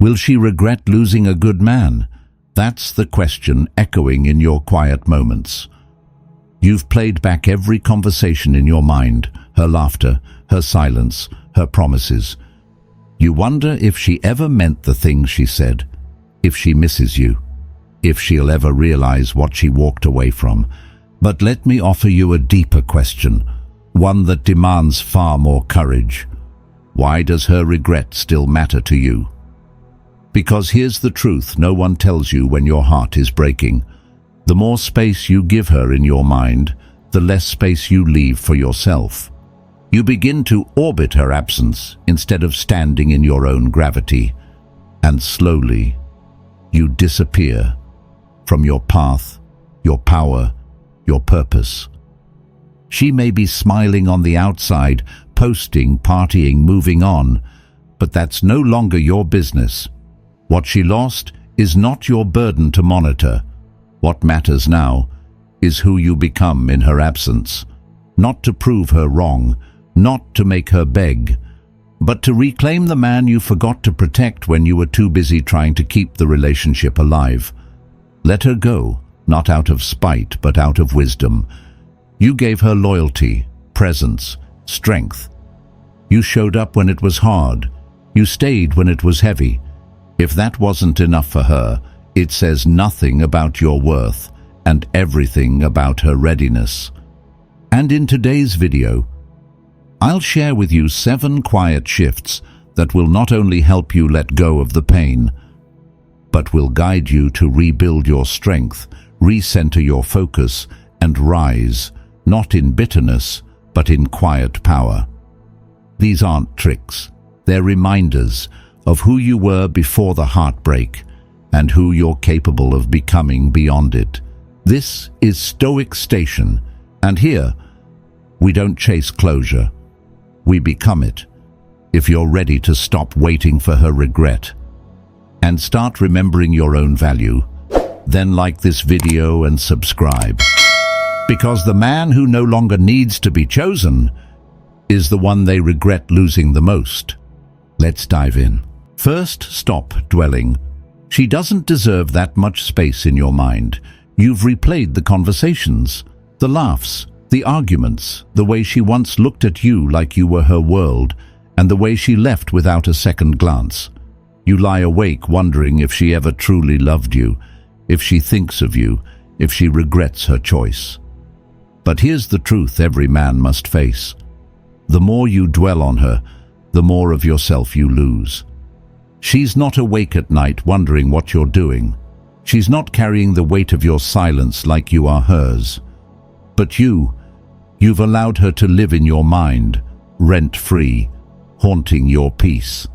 Will she regret losing a good man? That's the question echoing in your quiet moments. You've played back every conversation in your mind, her laughter, her silence, her promises. You wonder if she ever meant the things she said, if she misses you, if she'll ever realize what she walked away from. But let me offer you a deeper question, one that demands far more courage. Why does her regret still matter to you? Because here's the truth no one tells you when your heart is breaking. The more space you give her in your mind, the less space you leave for yourself. You begin to orbit her absence instead of standing in your own gravity. And slowly, you disappear from your path, your power, your purpose. She may be smiling on the outside, posting, partying, moving on, but that's no longer your business. What she lost is not your burden to monitor. What matters now is who you become in her absence. Not to prove her wrong, not to make her beg, but to reclaim the man you forgot to protect when you were too busy trying to keep the relationship alive. Let her go, not out of spite, but out of wisdom. You gave her loyalty, presence, strength. You showed up when it was hard. You stayed when it was heavy. If that wasn't enough for her, it says nothing about your worth and everything about her readiness. And in today's video, I'll share with you 7 quiet shifts that will not only help you let go of the pain, but will guide you to rebuild your strength, recenter your focus, and rise, not in bitterness, but in quiet power. These aren't tricks. They're reminders of who you were before the heartbreak and who you're capable of becoming beyond it. This is Stoic Station, and here, we don't chase closure. We become it. If you're ready to stop waiting for her regret and start remembering your own value, then like this video and subscribe. Because the man who no longer needs to be chosen is the one they regret losing the most. Let's dive in. First, stop dwelling. She doesn't deserve that much space in your mind. You've replayed the conversations, the laughs, the arguments, the way she once looked at you like you were her world, and the way she left without a second glance. You lie awake wondering if she ever truly loved you, if she thinks of you, if she regrets her choice. But here's the truth every man must face. The more you dwell on her, the more of yourself you lose. She's not awake at night wondering what you're doing. She's not carrying the weight of your silence like you are hers. But you've allowed her to live in your mind, rent-free, haunting your peace.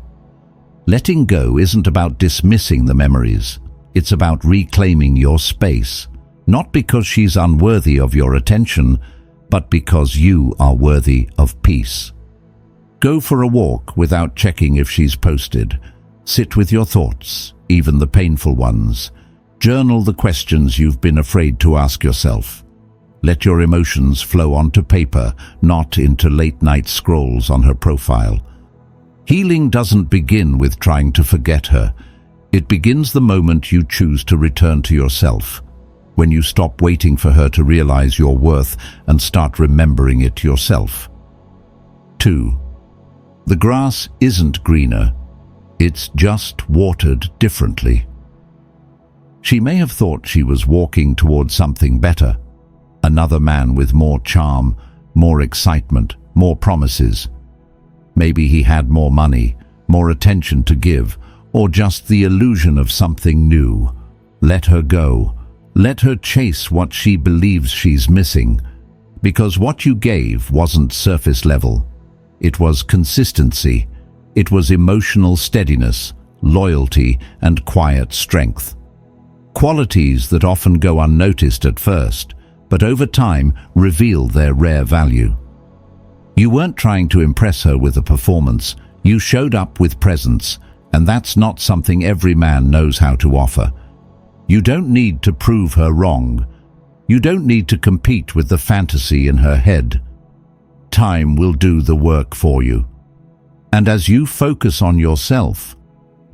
Letting go isn't about dismissing the memories. It's about reclaiming your space, not because she's unworthy of your attention, but because you are worthy of peace. Go for a walk without checking if she's posted. Sit with your thoughts, even the painful ones. Journal the questions you've been afraid to ask yourself. Let your emotions flow onto paper, not into late-night scrolls on her profile. Healing doesn't begin with trying to forget her. It begins the moment you choose to return to yourself, when you stop waiting for her to realize your worth and start remembering it yourself. 2. The grass isn't greener. It's just watered differently. She may have thought she was walking towards something better. Another man with more charm, more excitement, more promises. Maybe he had more money, more attention to give, or just the illusion of something new. Let her go. Let her chase what she believes she's missing. Because what you gave wasn't surface level. It was consistency. It was emotional steadiness, loyalty, and quiet strength. Qualities that often go unnoticed at first, but over time reveal their rare value. You weren't trying to impress her with a performance. You showed up with presence, and that's not something every man knows how to offer. You don't need to prove her wrong. You don't need to compete with the fantasy in her head. Time will do the work for you. And as you focus on yourself,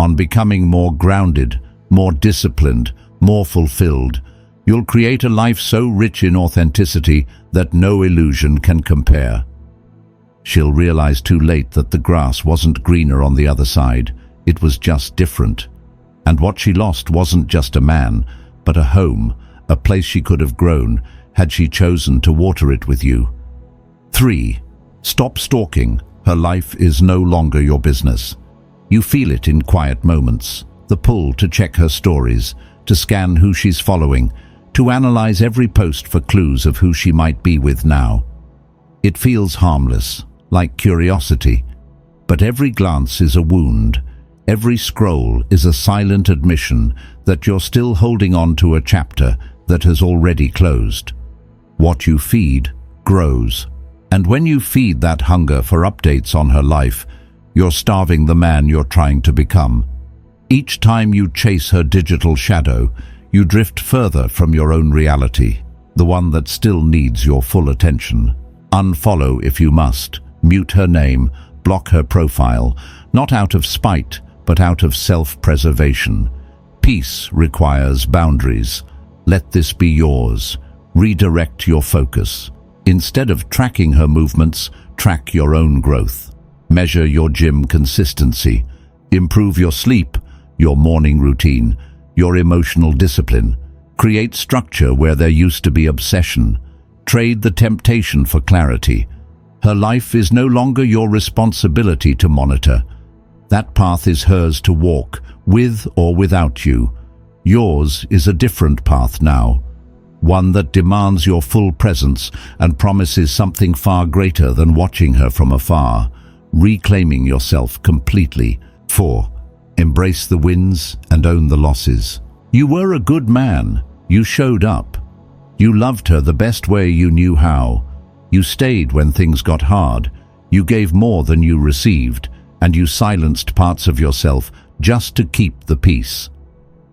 on becoming more grounded, more disciplined, more fulfilled. You'll create a life so rich in authenticity that no illusion can compare. She'll realize too late that the grass wasn't greener on the other side. It was just different. And what she lost wasn't just a man, but a home, a place she could have grown had she chosen to water it with you. 3. Stop stalking. Her life is no longer your business. You feel it in quiet moments, the pull to check her stories, to scan who she's following, to analyze every post for clues of who she might be with now. It feels harmless, like curiosity, but every glance is a wound. Every scroll is a silent admission that you're still holding on to a chapter that has already closed. What you feed grows. And when you feed that hunger for updates on her life, you're starving the man you're trying to become. Each time you chase her digital shadow, you drift further from your own reality, the one that still needs your full attention. Unfollow if you must, mute her name, block her profile, not out of spite, but out of self-preservation. Peace requires boundaries. Let this be yours. Redirect your focus. Instead of tracking her movements, track your own growth. Measure your gym consistency. Improve your sleep, your morning routine, your emotional discipline. Create structure where there used to be obsession. Trade the temptation for clarity. Her life is no longer your responsibility to monitor. That path is hers to walk, with or without you. Yours is a different path now. One that demands your full presence and promises something far greater than watching her from afar, reclaiming yourself completely. 4. Embrace the wins and own the losses. You were a good man. You showed up. You loved her the best way you knew how. You stayed when things got hard. You gave more than you received, and you silenced parts of yourself just to keep the peace.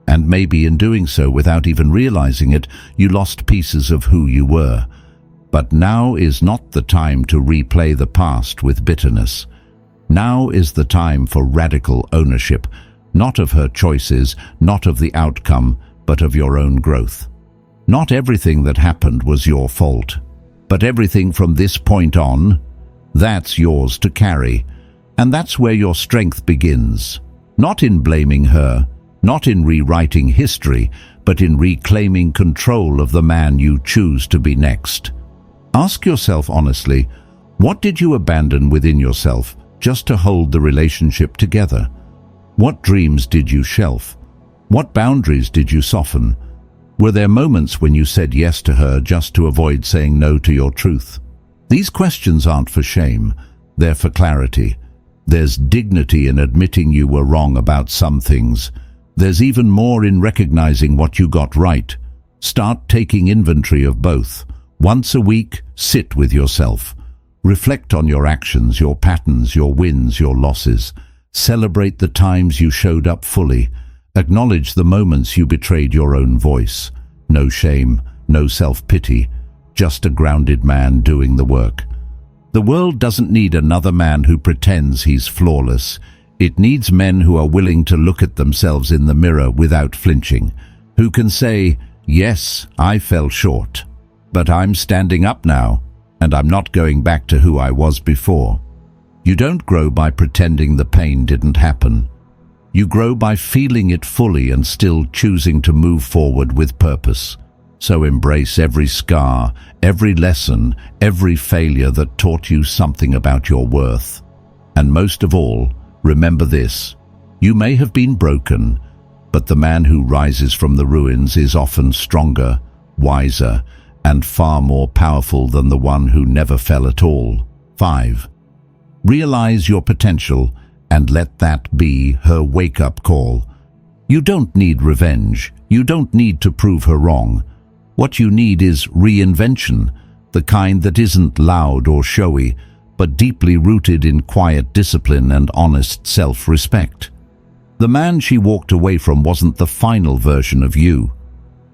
And maybe in doing so, without even realizing it, you lost pieces of who you were. But now is not the time to replay the past with bitterness. Now is the time for radical ownership, not of her choices, not of the outcome, but of your own growth. Not everything that happened was your fault, but everything from this point on, that's yours to carry. And that's where your strength begins. Not in blaming her, not in rewriting history, but in reclaiming control of the man you choose to be next. Ask yourself honestly, what did you abandon within yourself just to hold the relationship together? What dreams did you shelf? What boundaries did you soften? Were there moments when you said yes to her just to avoid saying no to your truth? These questions aren't for shame, they're for clarity. There's dignity in admitting you were wrong about some things. There's even more in recognizing what you got right. Start taking inventory of both. Once a week, sit with yourself. Reflect on your actions, your patterns, your wins, your losses. Celebrate the times you showed up fully. Acknowledge the moments you betrayed your own voice. No shame, no self-pity, just a grounded man doing the work. The world doesn't need another man who pretends he's flawless. It needs men who are willing to look at themselves in the mirror without flinching, who can say, yes, I fell short, but I'm standing up now, and I'm not going back to who I was before. You don't grow by pretending the pain didn't happen. You grow by feeling it fully and still choosing to move forward with purpose. So embrace every scar, every lesson, every failure that taught you something about your worth. And most of all, remember this: you may have been broken, but the man who rises from the ruins is often stronger, wiser, and far more powerful than the one who never fell at all. 5. Realize your potential and let that be her wake-up call. You don't need revenge. You don't need to prove her wrong. What you need is reinvention, the kind that isn't loud or showy, but deeply rooted in quiet discipline and honest self-respect. The man she walked away from wasn't the final version of you.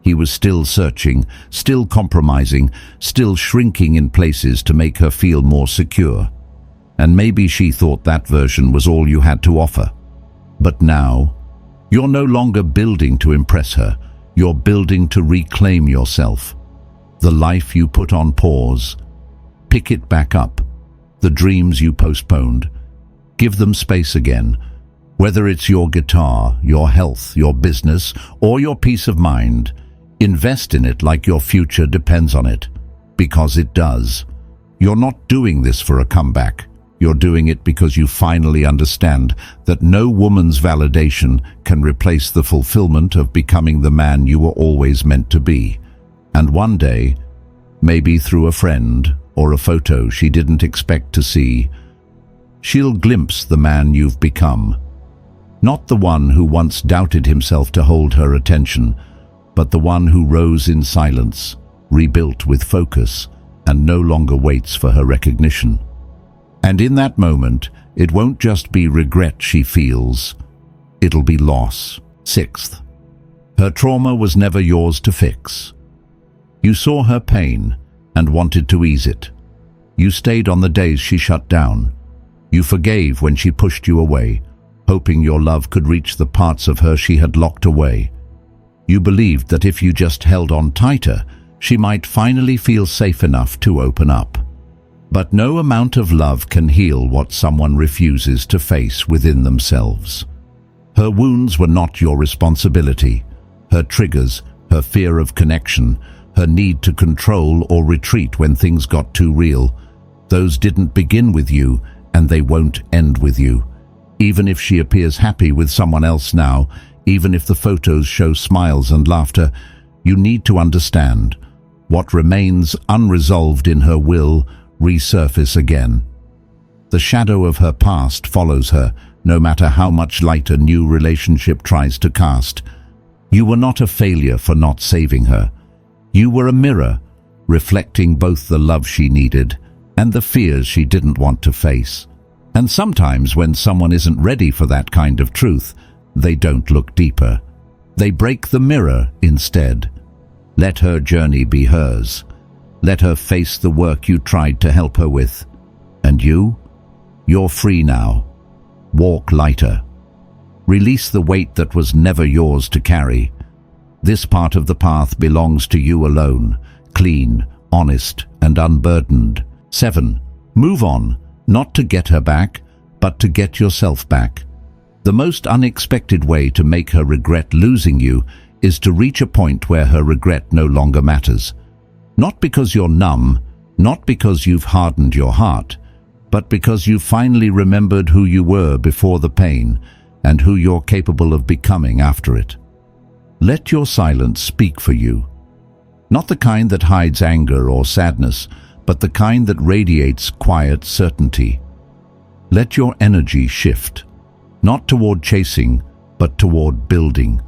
He was still searching, still compromising, still shrinking in places to make her feel more secure. And maybe she thought that version was all you had to offer. But now, you're no longer building to impress her. You're building to reclaim yourself. The life you put on pause, pick it back up. The dreams you postponed, give them space again. Whether it's your guitar, your health, your business, or your peace of mind, invest in it like your future depends on it, because it does. You're not doing this for a comeback. You're doing it because you finally understand that no woman's validation can replace the fulfillment of becoming the man you were always meant to be. And one day, maybe through a friend or a photo she didn't expect to see, she'll glimpse the man you've become. Not the one who once doubted himself to hold her attention, but the one who rose in silence, rebuilt with focus, and no longer waits for her recognition. And in that moment, it won't just be regret she feels, it'll be loss. Sixth, her trauma was never yours to fix. You saw her pain and wanted to ease it. You stayed on the days she shut down. You forgave when she pushed you away, hoping your love could reach the parts of her she had locked away. You believed that if you just held on tighter, she might finally feel safe enough to open up. But no amount of love can heal what someone refuses to face within themselves. Her wounds were not your responsibility. Her triggers, her fear of connection, her need to control or retreat when things got too real, those didn't begin with you, and they won't end with you. Even if she appears happy with someone else now, even if the photos show smiles and laughter, you need to understand, what remains unresolved in her will resurface again. The shadow of her past follows her, no matter how much light a new relationship tries to cast. You were not a failure for not saving her. You were a mirror, reflecting both the love she needed and the fears she didn't want to face. And sometimes when someone isn't ready for that kind of truth, they don't look deeper. They break the mirror instead. Let her journey be hers. Let her face the work you tried to help her with. And you're free now. Walk lighter. Release the weight that was never yours to carry. This part of the path belongs to you alone, clean, honest, and unburdened. 7. Move on, not to get her back, but to get yourself back. The most unexpected way to make her regret losing you is to reach a point where her regret no longer matters. Not because you're numb, not because you've hardened your heart, but because you finally remembered who you were before the pain and who you're capable of becoming after it. Let your silence speak for you. Not the kind that hides anger or sadness, but the kind that radiates quiet certainty. Let your energy shift, not toward chasing, but toward building.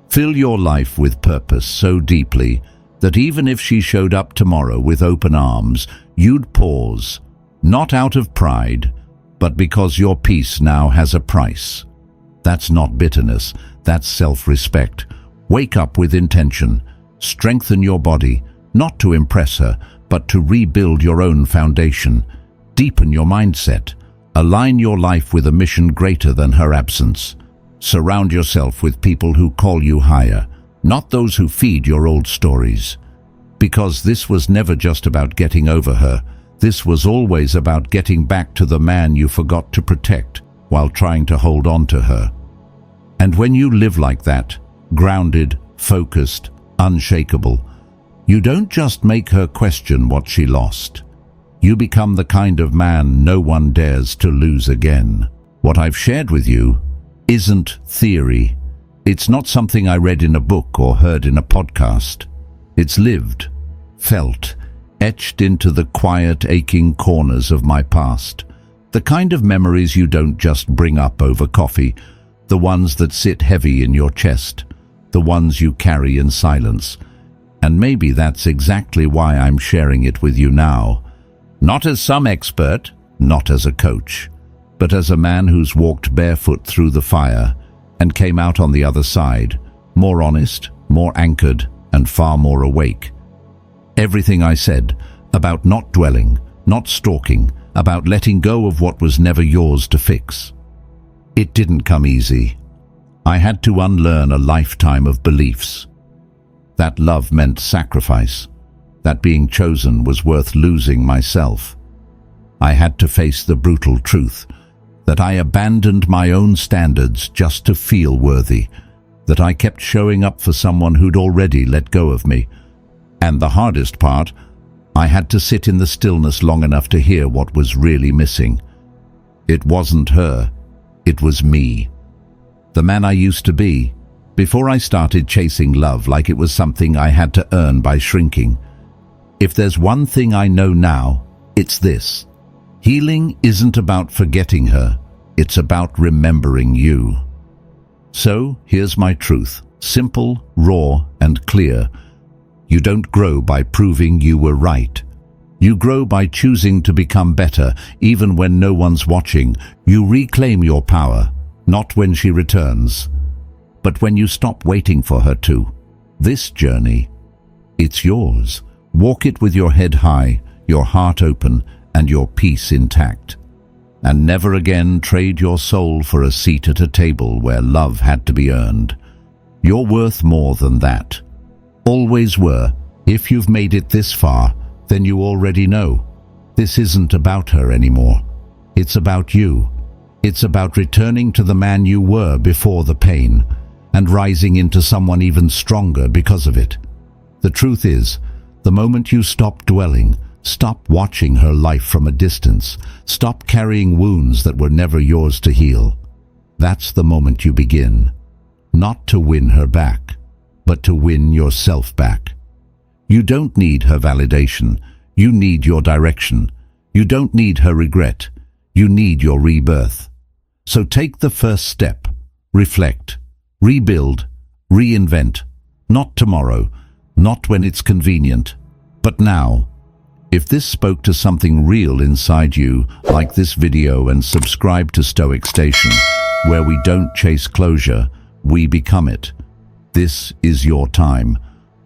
Fill your life with purpose so deeply that even if she showed up tomorrow with open arms, you'd pause, not out of pride, but because your peace now has a price. That's not bitterness, that's self-respect. Wake up with intention. Strengthen your body, not to impress her, but to rebuild your own foundation. Deepen your mindset. Align your life with a mission greater than her absence. Surround yourself with people who call you higher, not those who feed your old stories. Because this was never just about getting over her. This was always about getting back to the man you forgot to protect while trying to hold on to her. And when you live like that, grounded, focused, unshakable, you don't just make her question what she lost. You become the kind of man no one dares to lose again. What I've shared with you isn't theory. It's not something I read in a book or heard in a podcast. It's lived, felt, etched into the quiet, aching corners of my past. The kind of memories you don't just bring up over coffee, the ones that sit heavy in your chest, the ones you carry in silence. And maybe that's exactly why I'm sharing it with you now. Not as some expert, not as a coach, but as a man who's walked barefoot through the fire and came out on the other side, more honest, more anchored, and far more awake. Everything I said about not dwelling, not stalking, about letting go of what was never yours to fix. It didn't come easy. I had to unlearn a lifetime of beliefs. That love meant sacrifice, that being chosen was worth losing myself. I had to face the brutal truth that I abandoned my own standards just to feel worthy, that I kept showing up for someone who'd already let go of me. And the hardest part, I had to sit in the stillness long enough to hear what was really missing. It wasn't her, it was me. The man I used to be, before I started chasing love like it was something I had to earn by shrinking. If there's one thing I know now, it's this. Healing isn't about forgetting her, it's about remembering you. So, here's my truth, simple, raw, and clear. You don't grow by proving you were right. You grow by choosing to become better, even when no one's watching. You reclaim your power, not when she returns, but when you stop waiting for her to. This journey, it's yours. Walk it with your head high, your heart open, and your peace intact. And never again trade your soul for a seat at a table where love had to be earned. You're worth more than that. Always were. If you've made it this far, then you already know. This isn't about her anymore. It's about you. It's about returning to the man you were before the pain, and rising into someone even stronger because of it. The truth is, the moment you stop dwelling, stop watching her life from a distance, stop carrying wounds that were never yours to heal, that's the moment you begin, not to win her back, but to win yourself back. You don't need her validation, you need your direction. You don't need her regret, you need your rebirth. So take the first step, reflect, rebuild, reinvent, not tomorrow, not when it's convenient, but now. If this spoke to something real inside you, like this video and subscribe to Stoic Station, where we don't chase closure, we become it. This is your time.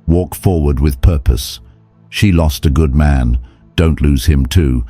Walk forward with purpose. She lost a good man. Don't lose him too.